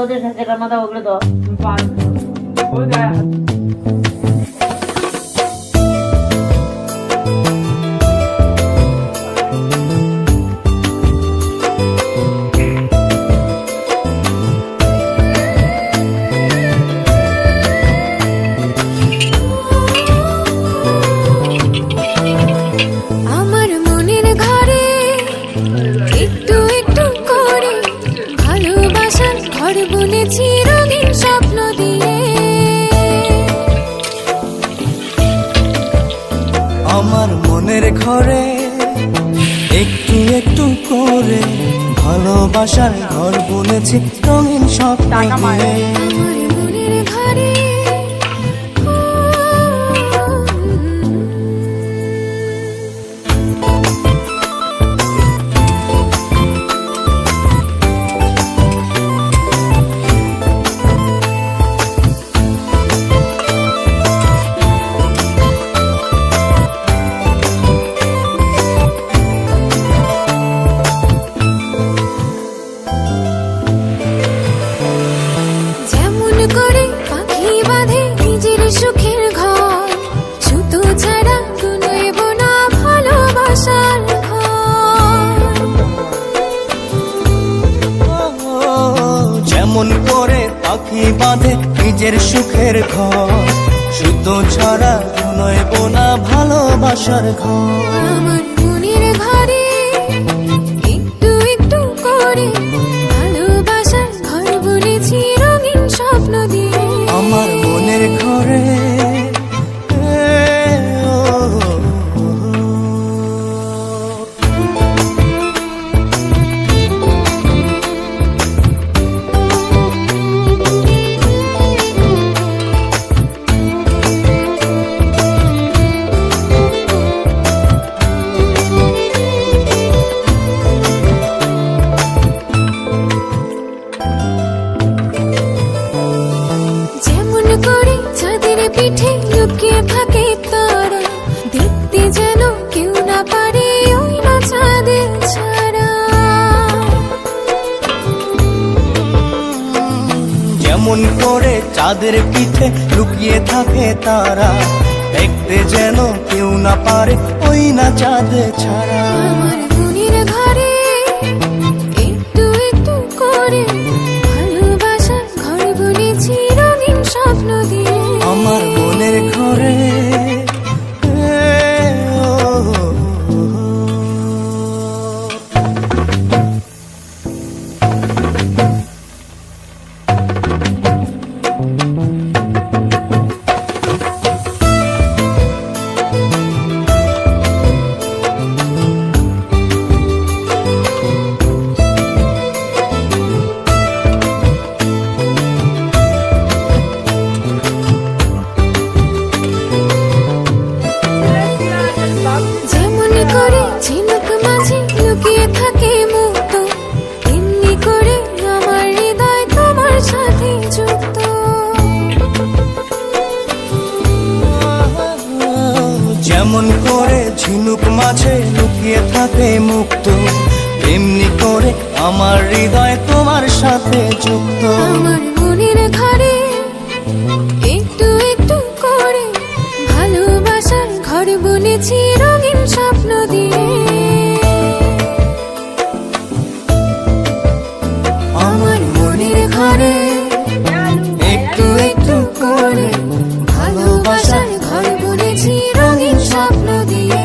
তোদের সাথে রান্না ওগুলো তো আমার মনের ঘরে একটু একটু করে ভালোবাসার ঘর বুনেছি রঙিন স্বপ্ন দিয়ে। যেমন করে পাখি বাঁধে নিজের সুখের ঘর, সুতো ছাড়া নয় বোনা ভালোবাসার ঘর। আমার মনের ঘরে একটু একটু করে ভালোবাসার ঘর বুনেছি রঙিন স্বপ্ন দিয়ে। আমার মনের ঘরে পিঠে লুকিয়ে থাকে তারা, দেখতে যেন কেউ না পারে ওই না চাঁদের ছাড়া। যেমন করে চাঁদের পিঠে লুকিয়ে থাকে তারা, দেখতে যেন কেউ না পারে ওই না চাঁদে ছাড়া। আমার মনের ঘরে একটু একটু করে ভালোবাসার ঘর বুনেছি রঙিন স্বপ্ন দিয়ে। আমার মনের ঘরে যেমন করে ঝিনুক মাঝে লুকিয়ে থাকে মুক্ত, এমনি করে আমার হৃদয় তোমার সাথে যুক্ত। আমার মনের ঘরে একটু একটু করে ভালোবাসার ঘর বুনেছি রঙিন স্বপ্ন দিয়ে। আমার মনের ঘরে একটু একটু করে ভালোবাসার ঘর বুনেছি রঙিন স্বপ্ন দিয়ে।